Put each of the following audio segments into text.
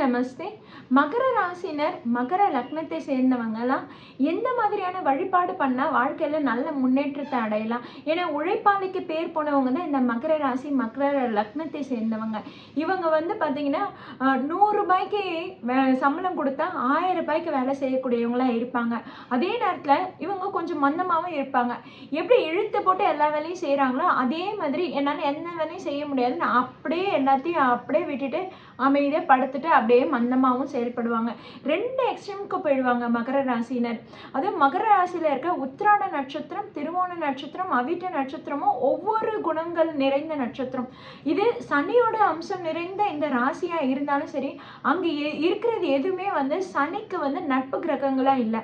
நமஸ்தே. மகர ராசினர் மகர லக்னத்தை சேர்ந்தவங்கலாம் எந்த மாதிரியான வழிபாடு பண்ணால் வாழ்க்கையில் நல்ல முன்னேற்றத்தை அடையலாம்? ஏன்னா உழைப்பாளிக்கு பேர் போனவங்க தான் இந்த மகர ராசி மகர லக்னத்தை சேர்ந்தவங்க. இவங்க வந்து பார்த்தீங்கன்னா 100 ரூபாய்க்கு சம்பளம் கொடுத்தா 1000 ரூபாய்க்கு வேலை செய்யக்கூடியவங்களாம் இருப்பாங்க. அதே நேரத்தில் இவங்க கொஞ்சம் மந்தமாகவும் இருப்பாங்க. எப்படி இழுத்து போட்டு எல்லா வேலையும் செய்கிறாங்களோ அதே மாதிரி என்னால் எந்த வேலையும் செய்ய முடியாதுன்னு அப்படியே எல்லாத்தையும் அப்படியே விட்டுட்டு அமைதியாக படுத்துட்டு அப்படியே மந்தமாகவும் செயல்படுவாங்க. 2 எக்ஸ்ட்ரீமுக்கு போயிடுவாங்க மகர ராசினர். அதுவும் மகர ராசியில் இருக்க உத்திராட நட்சத்திரம், திருவோண நட்சத்திரம், அவிட்ட நட்சத்திரமும் ஒவ்வொரு குணங்கள் நிறைந்த நட்சத்திரம். இது சனியோட அம்சம் நிறைந்த இந்த ராசியாக இருந்தாலும் சரி, அங்கே இருக்கிறது எதுவுமே வந்து சனிக்கு வந்து நட்பு கிரகங்களாக இல்லை.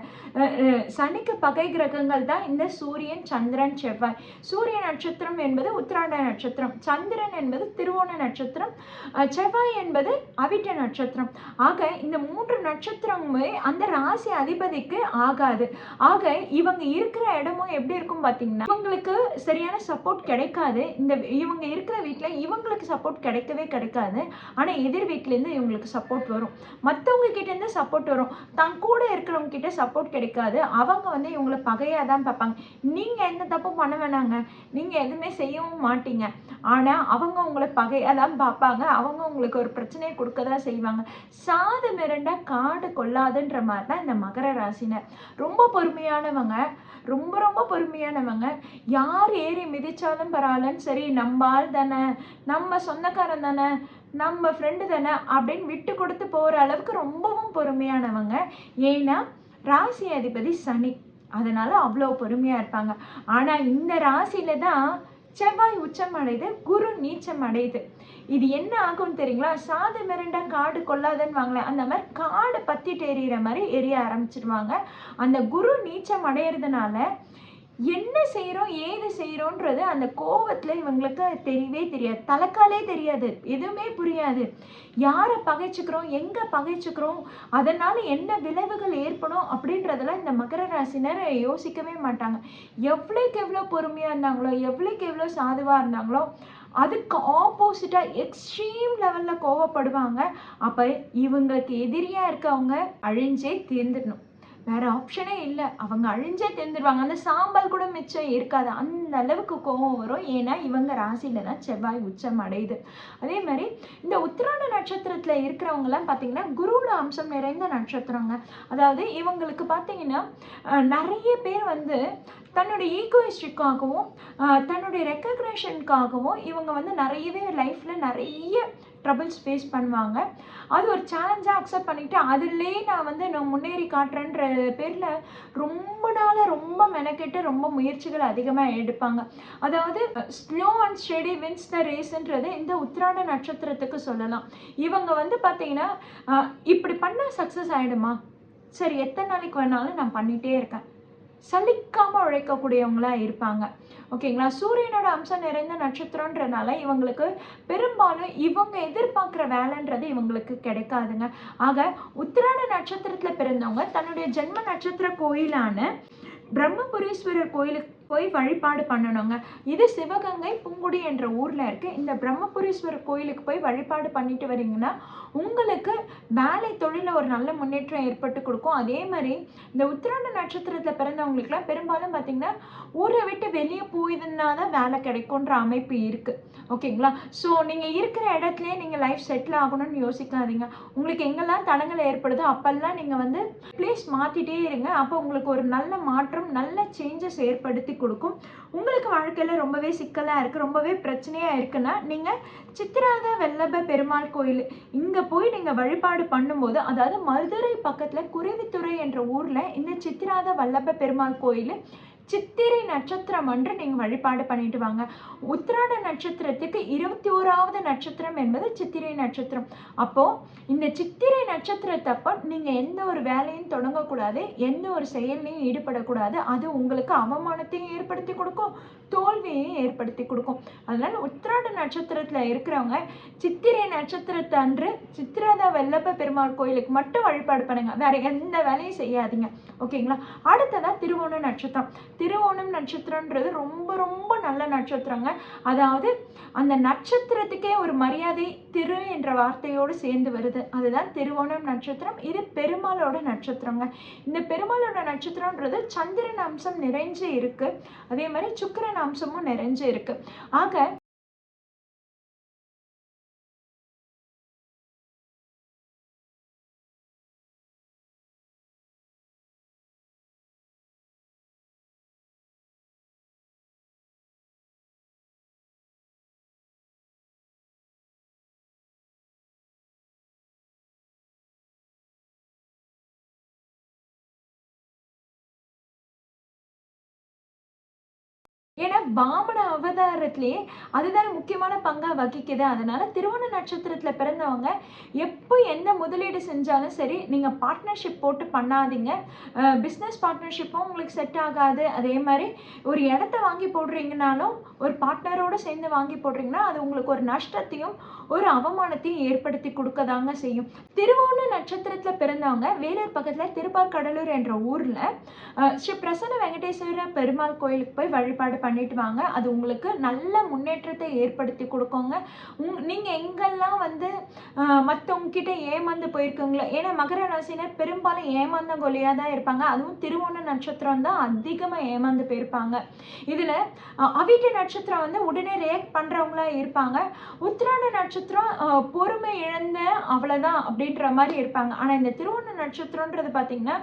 சனிக்கு பகை கிரகங்கள் தான் இந்த சூரியன், சந்திரன், செவ்வாய். சூரிய நட்சத்திரம் என்பது உத்திராட நட்சத்திரம், சந்திரன் என்பது திருவோண நட்சத்திரம், செவ்வாய் என்பது அவிட்ட நட்சத்திரம். ஆக இந்த 3 நட்சத்திரமுமே அந்த ராசி அதிபதிக்கு ஆகாது. ஆக இவங்க இருக்கிற இடமும் எப்படி இருக்கும் பார்த்தீங்கன்னா, இவங்களுக்கு சரியான சப்போர்ட் கிடைக்காது. இவங்க இருக்கிற வீட்டில் இவங்களுக்கு சப்போர்ட் கிடைக்கவே கிடைக்காது. ஆனால் எதிர் வீட்டிலேருந்து இவங்களுக்கு சப்போர்ட் வரும், மற்றவங்க கிட்டேருந்து சப்போர்ட் வரும், தான் கூட இருக்கிறவங்க கிட்ட சப்போர்ட் கிடைக்காது. அவங்க வந்து இவங்களை பகையாக தான் பார்ப்பாங்க. நீங்கள் எந்த தப்பும் பண்ண வேணாங்க, நீங்கள் எதுவுமே செய்யவும் மாட்டீங்க, ஆனால் அவங்க உங்களை பகையாக தான் பார்ப்பாங்க. அவங்க உங்களுக்கு ஒரு பிரச்சனையை கொடுக்க தான் செய்வாங்க. சாது மிரண்டா காடு கொள்ளாதுன்ற மாதிரி தான் இந்த மகர ராசினர். ரொம்ப பொறுமையானவங்க, ரொம்ப ரொம்ப பொறுமையானவங்க. யார் ஏறி மிதிச்சாலும் பரவாயில்லன்னு சரி, நம்ம ஆள் தானே, நம்ம சொந்தக்காரன் தானே, நம்ம ஃப்ரெண்டு தானே அப்படின்னு விட்டு கொடுத்து போகிற அளவுக்கு ரொம்பவும் பொறுமையானவங்க. ஏன்னா ராசி அதிபதி சனி, அதனால அவ்வளோ பொறுமையாக இருப்பாங்க. ஆனால் இந்த ராசியில தான் செவ்வாய் உச்சம் அடையுது, குரு நீச்சம் அடையுது. இது என்ன ஆகும்னு தெரியுங்களா? சாது மிரண்டா காடு கொள்ளாதுன்னு வாங்களேன், அந்த மாதிரி காடு பத்திட்டு எரியிற மாதிரி எரிய ஆரம்பிச்சிடுவாங்க. அந்த குரு நீச்சம் அடையிறதுனால என்ன செய்கிறோம் ஏது செய்கிறோன்றது அந்த கோவத்தில் இவங்களுக்கு தெரியவே தெரியாது, தலைக்காலே தெரியாது, எதுவுமே புரியாது. யாரை பகைச்சிக்கிறோம், எங்கே பகைச்சிக்கிறோம், அதனால் என்ன விளைவுகள் ஏற்படும் அப்படின்றதெல்லாம் இந்த மகர ராசினர் யோசிக்கவே மாட்டாங்க. எவ்வளோக்கு எவ்வளோ பொறுமையாக இருந்தாங்களோ, எவ்வளோக்கு எவ்வளோ சாதுவாக இருந்தாங்களோ, அதுக்கு ஆப்போசிட்டாக எக்ஸ்ட்ரீம் லெவலில் கோவப்படுவாங்க. அப்போ இவங்களுக்கு எதிரியாக இருக்கவங்க அழிஞ்சே தீர்ந்துடணும், வேற ஆப்ஷனே இல்லை. அவங்க அழிஞ்சே தெரிஞ்சிருவாங்க, அந்த சாம்பல் கூட மிச்சம் இருக்காது, அந்த அளவுக்கு கோபம் வரும். ஏன்னா இவங்க ராசியில தான் செவ்வாய் உச்சம் அடையுது. அதே மாதிரி இந்த உத்திராட நட்சத்திரத்தில் இருக்கிறவங்கலாம் பார்த்தீங்கன்னா குருவோட அம்சம் நிறைந்த நட்சத்திரங்க. அதாவது இவங்களுக்கு பார்த்தீங்கன்னா நிறைய பேர் வந்து தன்னுடைய ஈகோயிஸ்டிக்காகவும் தன்னுடைய ரெக்கக்னேஷனுக்காகவும் இவங்க வந்து நிறையவே லைஃப்பில் நிறைய ட்ரபிள்ஸ் ஃபேஸ் பண்ணுவாங்க. அது ஒரு சேலஞ்சாக அக்செப்ட் பண்ணிவிட்டு அதிலே நான் முன்னேறி காட்டுறேன்ற பேரில் ரொம்ப நாளாக ரொம்ப மெனக்கெட்டு ரொம்ப முயற்சிகள் அதிகமாக எடுப்பாங்க. அதாவது slow and steady wins the ரேஸ்ன்றது இந்த உத்திராட நட்சத்திரத்துக்கு சொல்லலாம். இவங்க வந்து பார்த்தீங்கன்னா இப்படி பண்ணால் சக்ஸஸ் ஆகிடுமா, சரி எத்தனை நாளைக்கு வேணாலும் நான் பண்ணிகிட்டே இருக்கேன், சலிக்காமல் உழைக்கக்கூடியவங்களா இருப்பாங்க. ஓகேங்களா? சூரியனோட அம்சம் நிறைந்த நட்சத்திரன்றனால இவங்களுக்கு பெரும்பாலும் இவங்க எதிர்பார்க்குற வேலைன்றது இவங்களுக்கு கிடைக்காதுங்க. ஆக உத்திராட நட்சத்திரத்தில் பிறந்தவங்க தன்னுடைய ஜென்ம நட்சத்திர கோயிலான பிரம்மபுரீஸ்வரர் கோயிலுக்கு போய் வழிபாடு பண்ணணுங்க. இது சிவகங்கை புங்குடி என்ற ஊரில் இருக்குது. இந்த பிரம்மபுரீஸ்வரர் கோயிலுக்கு போய் வழிபாடு பண்ணிட்டு வரீங்கன்னா உங்களுக்கு வேலை தொழிலில் ஒரு நல்ல முன்னேற்றம் ஏற்பட்டு கொடுக்கும். அதே மாதிரி இந்த உத்திராட நட்சத்திரத்தில் பிறந்தவங்களுக்குலாம் பெரும்பாலும் பார்த்திங்கன்னா ஊரை விட்டு வெளியே போயிருந்தா தான் வேலை கிடைக்குன்ற அமைப்பு இருக்குது. ஓகேங்களா? ஸோ நீங்கள் இருக்கிற இடத்துலையே நீங்கள் லைஃப் செட்டில் ஆகணும்னு யோசிக்காதீங்க. உங்களுக்கு எங்கெல்லாம் தடங்கள் ஏற்படுதோ அப்போல்லாம் நீங்கள் வந்து பிளேஸ் மாற்றிட்டே இருங்க. அப்போ உங்களுக்கு ஒரு நல்ல மாற்றம், நல்ல சேஞ்சஸ் ஏற்படுத்தி கொடுக்கும். உங்களுக்கு வாழ்க்கையில் ரொம்பவே சிக்கலாக இருக்குது, ரொம்பவே பிரச்சனையாக இருக்குன்னா நீங்கள் சித்திராத வல்லப பெருமாள் கோயில் இங்கே போய் நீங்கள் வழிபாடு பண்ணும்போது, அதாவது மதுரை பக்கத்தில் குருவித்துறை என்ற ஊரில் இந்த சித்திராத வல்லப பெருமாள் கோயில் சித்திரை நட்சத்திரம் அன்று நீங்கள் வழிபாடு பண்ணிட்டு வாங்க. உத்திராட நட்சத்திரத்துக்கு 21வது நட்சத்திரம் என்பது சித்திரை நட்சத்திரம். அப்போது இந்த சித்திரை நட்சத்திரத்தப்போ நீங்கள் எந்த ஒரு வேலையும் தொடங்கக்கூடாது, எந்த ஒரு செயலையும் ஈடுபடக்கூடாது. அது உங்களுக்கு அவமானத்தையும் ஏற்படுத்தி கொடுக்கும், தோல்வியையும் ஏற்படுத்தி கொடுக்கும். அதனால் உத்திராட நட்சத்திரத்தில் இருக்கிறவங்க சித்திரை நட்சத்திரத்தை அன்று சித்திராத வல்லப பெருமாள் கோயிலுக்கு மட்டும் வழிபாடு பண்ணுங்க, வேற எந்த வேலையும் செய்யாதீங்க. ஓகேங்களா. அடுத்ததாக திருவோண நட்சத்திரம். திருவோணம் நட்சத்திரன்றது ரொம்ப ரொம்ப நல்ல நட்சத்திரங்க. அதாவது அந்த நட்சத்திரத்துக்கே ஒரு மரியாதை திரு என்ற வார்த்தையோடு சேர்ந்து வருது. அதுதான் திருவோணம் நட்சத்திரம். இது பெருமாளோட நட்சத்திரங்க. இந்த பெருமாளோட நட்சத்திரன்றது சந்திரன் அம்சம் நிறைஞ்சு இருக்கு, அதே மாதிரி சுக்கிரன் அம்சமும் நிறைஞ்சு இருக்கு. ஆக ஏன்னா வாமன அவதாரத்திலேயே அதுதான் முக்கியமான பங்கா வகிக்குது. அதனால திருவோண நட்சத்திரத்துல பிறந்தவங்க எப்போ எந்த முதலீடு செஞ்சாலும் சரி, நீங்க பார்ட்னர்ஷிப் போட்டு பண்ணாதீங்க. பிஸ்னஸ் பார்ட்னர்ஷிப்பும் உங்களுக்கு செட் ஆகாது. அதே மாதிரி ஒரு இடத்த வாங்கி போடுறீங்கனாலும் ஒரு பார்ட்னரோட சேர்ந்து வாங்கி போடுறீங்கன்னா அது உங்களுக்கு ஒரு நஷ்டத்தையும் ஒரு அவமானத்தையும் ஏற்படுத்தி கொடுக்கதாங்க செய்யும். திருவோண நட்சத்திரத்துல பிறந்தவங்க வேலூர் பக்கத்துல திருப்பார்கடலூர் என்ற ஊர்ல ஸ்ரீ பிரசன்ன வெங்கடேஸ்வர பெருமாள் கோயிலுக்கு போய் வழிபாடு பண்ணிட்டு வாங்க. அது உங்களுக்கு நல்ல முன்னேற்றத்தை ஏற்படுத்தி கொடுக்குங்க. நீங்கள் எங்கெல்லாம் வந்து மற்றவங்க கிட்ட ஏமாந்து போயிருக்கீங்களோ, ஏன்னா மகர ராசினர் பெரும்பாலும் ஏமாந்த கொலியாக தான் இருப்பாங்க. அதுவும் திருவோண நட்சத்திரம் தான் அதிகமாக ஏமாந்து போயிருப்பாங்க. இதில் அவிட்ட நட்சத்திரம் வந்து உடனே ரியாக்ட் பண்ணுறவங்களா இருப்பாங்க. உத்திராட நட்சத்திரம் பொறுமை இழந்த அவ்வளோதான் அப்படின்ற மாதிரி இருப்பாங்க. ஆனால் இந்த திருவோண நட்சத்திரன்றது பார்த்தீங்கன்னா,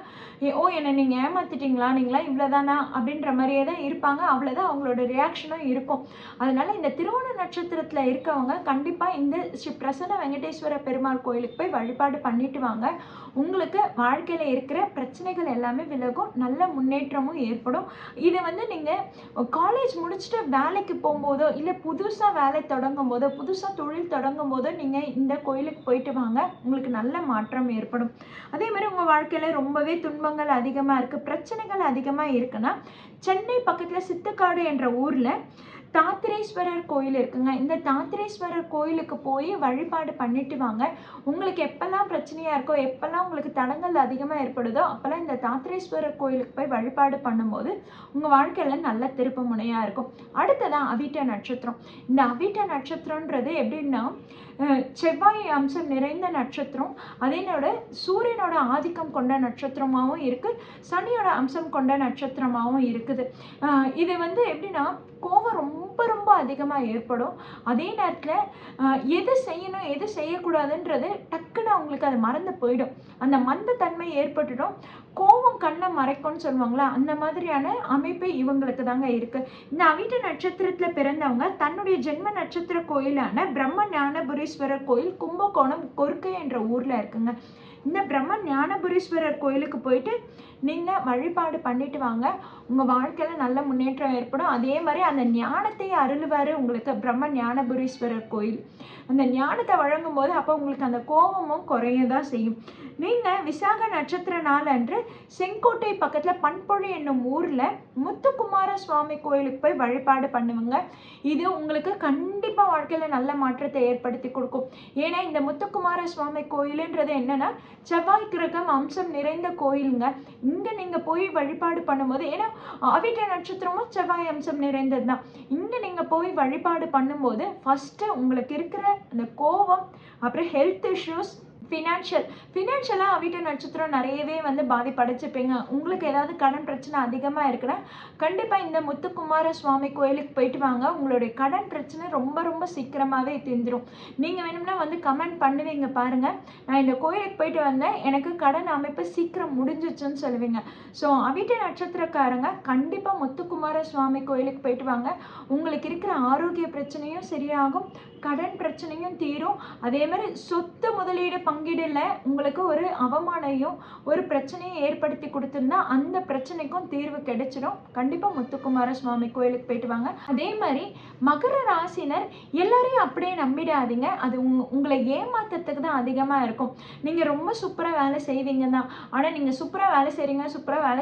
ஓ என்னை நீங்கள் ஏமாத்திட்டீங்களா, நீங்களா இவ்வளோதானா அப்படின்ற மாதிரியே தான் இருப்பாங்க. அவ்வளோதான் அவங்களோட ரியாக்ஷனும் இருக்கும். அதனால இந்த திருவோண நட்சத்திரத்தில் இருக்கவங்க கண்டிப்பாக இந்த ஸ்ரீ பிரசன்ன வெங்கடேஸ்வர பெருமாள் கோயிலுக்கு போய் வழிபாடு பண்ணிட்டு வாங்க. உங்களுக்கு வாழ்க்கையில் இருக்கிற பிரச்சனைகள் எல்லாமே விலகும், நல்ல முன்னேற்றமும் ஏற்படும். இது வந்து நீங்கள் காலேஜ் முடிச்சுட்டு வேலைக்கு போகும்போதோ இல்லை புதுசாக வேலை தொடங்கும் போதோ புதுசாக தொழில் தொடங்கும் போதோ நீங்கள் இந்த கோயிலுக்கு போயிட்டு வாங்க, உங்களுக்கு நல்ல மாற்றம் ஏற்படும். அதே மாதிரி உங்கள் வாழ்க்கையில் ரொம்பவே துன்பங்கள் அதிகமாக இருக்குது, பிரச்சனைகள் அதிகமாக இருக்குன்னா சென்னை பக்கத்தில் சித்துக்காடு என்ற ஊரில் தாத்திரேஸ்வரர் கோயில் இருக்குங்க. இந்த தாத்திரேஸ்வரர் கோயிலுக்கு போய் வழிபாடு பண்ணிட்டு வாங்க. உங்களுக்கு எப்பெல்லாம் பிரச்சனையாக இருக்கோ, எப்பெல்லாம் உங்களுக்கு தடங்கள் அதிகமாக ஏற்படுதோ அப்போல்லாம் இந்த தாத்திரேஸ்வரர் கோயிலுக்கு போய் வழிபாடு பண்ணும்போது உங்கள் வாழ்க்கையில் நல்ல திருப்பு முனையாக இருக்கும். அடுத்ததான் அவிட்ட நட்சத்திரம். இந்த அவிட்ட நட்சத்திரன்றது எப்படின்னா செவ்வாய் அம்சம் நிறைந்த நட்சத்திரம், அதனோட சூரியனோட ஆதிக்கம் கொண்ட நட்சத்திரமாகவும் இருக்குது, சனியோட அம்சம் கொண்ட நட்சத்திரமாகவும் இருக்குது. இது வந்து எப்படின்னா கோபம் ரொம்ப ரொம்ப அதிகமாக ஏற்படும். அதே நேரத்தில் எது செய்யணும் எது செய்யக்கூடாதுன்றது டக்குன்னு அவங்களுக்கு அது மறந்து போயிடும். அந்த மந்த தன்மை ஏற்பட்டுடும். கோபம் கண்ணை மறைக்கும்னு சொல்லுவாங்களா, அந்த மாதிரியான அமைப்பு இவங்களுக்கு தாங்க இருக்கு. இந்த அவிட்ட நட்சத்திரத்தில் பிறந்தவங்க தன்னுடைய ஜென்ம நட்சத்திர கோயிலான பிரம்ம ஞானபுரீஸ்வரர் கோயில் கும்பகோணம் கொர்க்கை என்ற ஊரில் இருக்குங்க. இந்த பிரம்ம ஞானபுரீஸ்வரர் கோயிலுக்கு போயிட்டு நீங்கள் வழிபாடு பண்ணிட்டு வாங்க. உங்கள் வாழ்க்கையில் நல்ல முன்னேற்றம் ஏற்படும். அதே மாதிரி அந்த ஞானத்தை அருள்வார் உங்களுக்கு பிரம்ம ஞானபுரீஸ்வரர் கோயில். அந்த ஞானத்தை வழங்கும் போது அப்போ உங்களுக்கு அந்த கோபமும் குறைய தான் செய்யும். நீங்கள் விசாக நட்சத்திர நாள் அன்று செங்கோட்டை பக்கத்தில் பண்பொழி என்னும் ஊரில் முத்துக்குமார சுவாமி கோயிலுக்கு போய் வழிபாடு பண்ணுவாங்க. இது உங்களுக்கு கண்டிப்பாக வாழ்க்கையில் நல்ல மாற்றத்தை ஏற்படுத்தி கொடுக்கும். ஏன்னா இந்த முத்துக்குமார சுவாமி கோயிலுன்றது என்னன்னா செவ்வாய் கிரகம் அம்சம் நிறைந்த கோயிலுங்க. இங்கே நீங்கள் போய் வழிபாடு பண்ணும்போது, ஏன்னா அவிட்ட நட்சத்திரமும் செவ்வாய் அம்சம் நிறைந்தது தான், இங்கே நீங்கள் போய் வழிபாடு பண்ணும்போது ஃபஸ்ட்டு உங்களுக்கு இருக்கிற அந்த கோபம், அப்புறம் ஹெல்த் இஷ்யூஸ், ஃபினான்ஷியலாக அவிட்ட நட்சத்திரம் நிறையவே வந்து பாதிப்படைச்சிப்பீங்க. உங்களுக்கு ஏதாவது கடன் பிரச்சனை அதிகமாக இருக்குன்னா கண்டிப்பாக இந்த முத்துக்குமார சுவாமி கோயிலுக்கு போயிட்டு வாங்க. உங்களுடைய கடன் பிரச்சனை ரொம்ப ரொம்ப சீக்கிரமாகவே தீர்ந்துடும். நீங்கள் வேணும்னா வந்து கமெண்ட் பண்ணுவீங்க பாருங்கள், நான் இந்த கோயிலுக்கு போயிட்டு வந்தேன், எனக்கு கடன் அமைப்பு சீக்கிரம் முடிஞ்சிச்சுன்னு சொல்லுவீங்க. ஸோ அவிட்ட நட்சத்திரக்காரங்க கண்டிப்பாக முத்துக்குமார சுவாமி கோயிலுக்கு போயிட்டு வாங்க. உங்களுக்கு இருக்கிற ஆரோக்கிய பிரச்சனையும் சரியாகும், கடன் பிரச்சனையும் தீரும். அதே மாதிரி சொத்து முதலீடு பங்கீடுல உங்களுக்கு ஒரு அவமானையும் ஒரு பிரச்சனையும் ஏற்படுத்தி கொடுத்துருந்தா அந்த பிரச்சனைக்கும் தீர்வு கிடைச்சிடும். கண்டிப்பாக முத்துக்குமார சுவாமி கோயிலுக்கு போயிட்டு வாங்க. அதே மாதிரி மகர ராசினர் எல்லாரையும் அப்படியே நம்பிடாதீங்க. அது உங்களை ஏமாத்துறதுக்கு தான் அதிகமாக இருக்கும். நீங்கள் ரொம்ப சூப்பராக வேலை செய்வீங்க தான், ஆனால் நீங்கள் சூப்பராக வேலை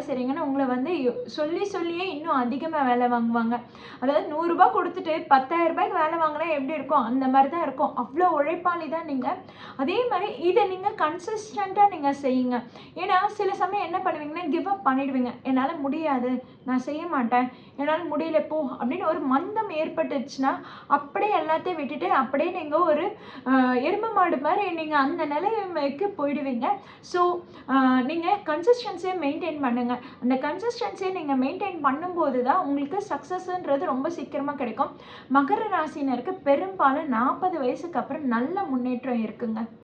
செய்கிறீங்கன்னு உங்களை வந்து சொல்லியே இன்னும் அதிகமாக வேலை வாங்குவாங்க. அதாவது 100 ரூபாய் கொடுத்துட்டு 10,000 ரூபாய்க்கு வேலை வாங்கினா எப்படி இருக்கும் அந்த மாதிரி தான் இருக்கும். அவ்வளோ உழைப்பாளி தான் நீங்கள். அதே மாதிரி இதை நீங்கள் கன்சிஸ்டண்ட்டாக நீங்கள் செய்யுங்க. ஏன்னா சில சமயம் என்ன பண்ணுவீங்கன்னா, கிவ் அப் பண்ணிடுவீங்க. என்னால் முடியாது, நான் செய்ய மாட்டேன், என்னால் முடியல போ அப்படின்னு ஒரு மந்தம் ஏற்பட்டுச்சுன்னா அப்படியே எல்லாத்தையும் விட்டுட்டு அப்படியே நீங்கள் ஒரு எருமை மாடு மாதிரி நீங்கள் அந்த நிலைமைக்கு போயிடுவீங்க. ஸோ நீங்கள் கன்சிஸ்டன்சியை மெயின்டைன் பண்ணுங்கள். அந்த கன்சிஸ்டன்சியை நீங்கள் மெயின்டைன் பண்ணும்போது தான் உங்களுக்கு சக்ஸஸ்ன்றது ரொம்ப சீக்கிரமாக கிடைக்கும். மகர ராசினருக்கு பெரும்பாலும் 40 வயசுக்கு அப்புறம் நல்ல முன்னேற்றம் இருக்குங்க.